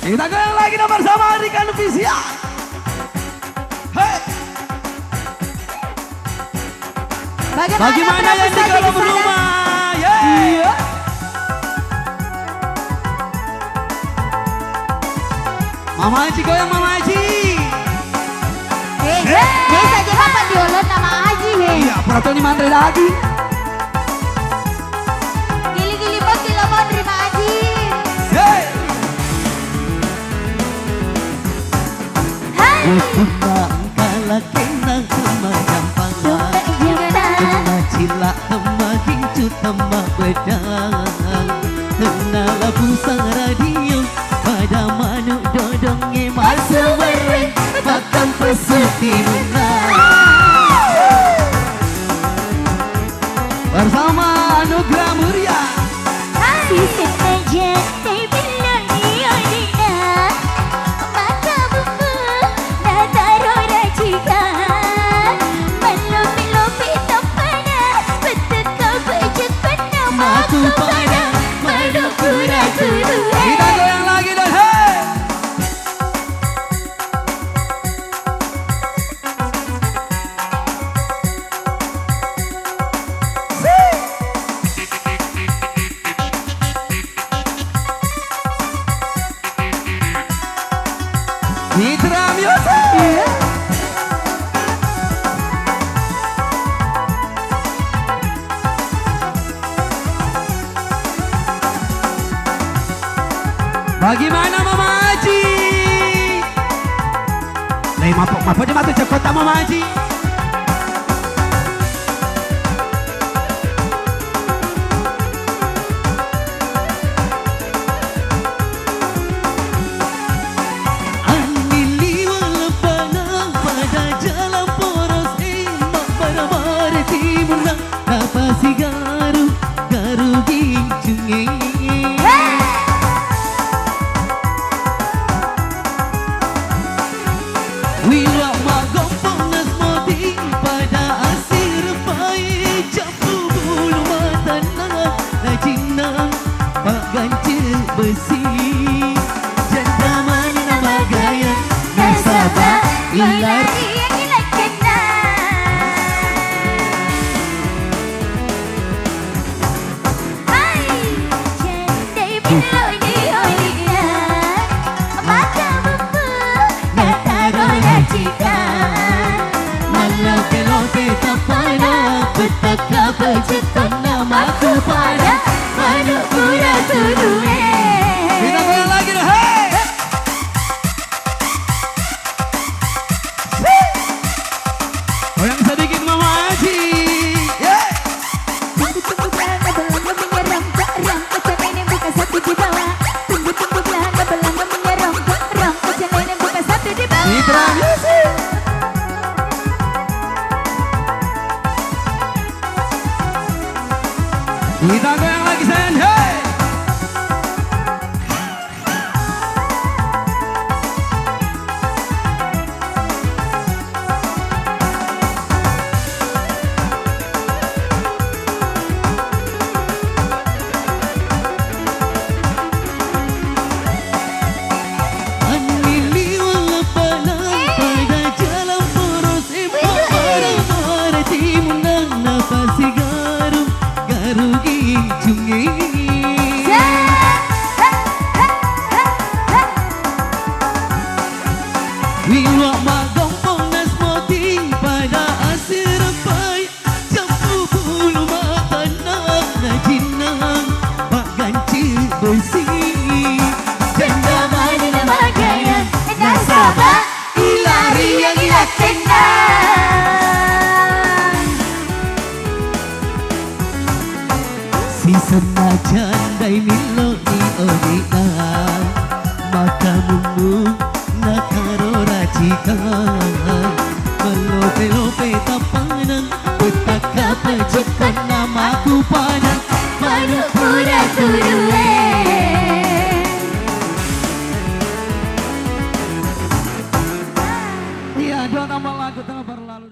Kita goyang lagi dong bersama Rika Nufisia. Hey. Bagaimana yang di dalam rumah? Yeah. Mama Haji goyang Mama Haji. Bisa aja apa diolot nama Haji he. Iya, peraturan mantri lagi. Gili-gili bos gila mau terima Haji. Hey. Hai. Kala kenang tema gampang Tema cila tema gincu tema bedang Tenala pusang radio pada manuk dodongnya masa wering makan pesuti bunga Bersama Anugerah Muria. Sisip aja saya bilang dia dina mata buku dah taruh racikan melopi-lopi tak panas beteka berjekan nama aku pada maduk kura-kuru. Kita goyang lagi dan hey. Mitra Music. Bagaimana Mama Haji? Lai mapok dia matu cekot tak Mama Haji. Wila magompong nas modi pada asir pai capu bulu mata na cinang pak ganci besi janda mana nama gaya nasabah ilar petaka berjekan namaku pada manuk kura-kuru. Kita goyang lagi dah hey. Goyang sedikit Mama Haji. Yeah. Tunggu-tunggu belanda belanda menyerang rang kocak ini bukan satu di bawah. Tunggu-tunggu belanda belanda menyerang rang kocak ini bukan satu di bawah. Mitra Music. Kita goyang lagi sen hey. Anili wala panang pada jalan poros empat para timungan nafas garu garu ginjungi. Wila magompong nas moti pada asir pai capu bulu mata na jinang pak ganci besi janda mana nama gaya nasabah ilari yang gila tenang si senajan dai milo ni odina maka mumbu nakaro racikan melope-lope tapanang petaka pejekan namaku pada manuk kura-kuru. Iya, dua nama lagu tengah berlalu.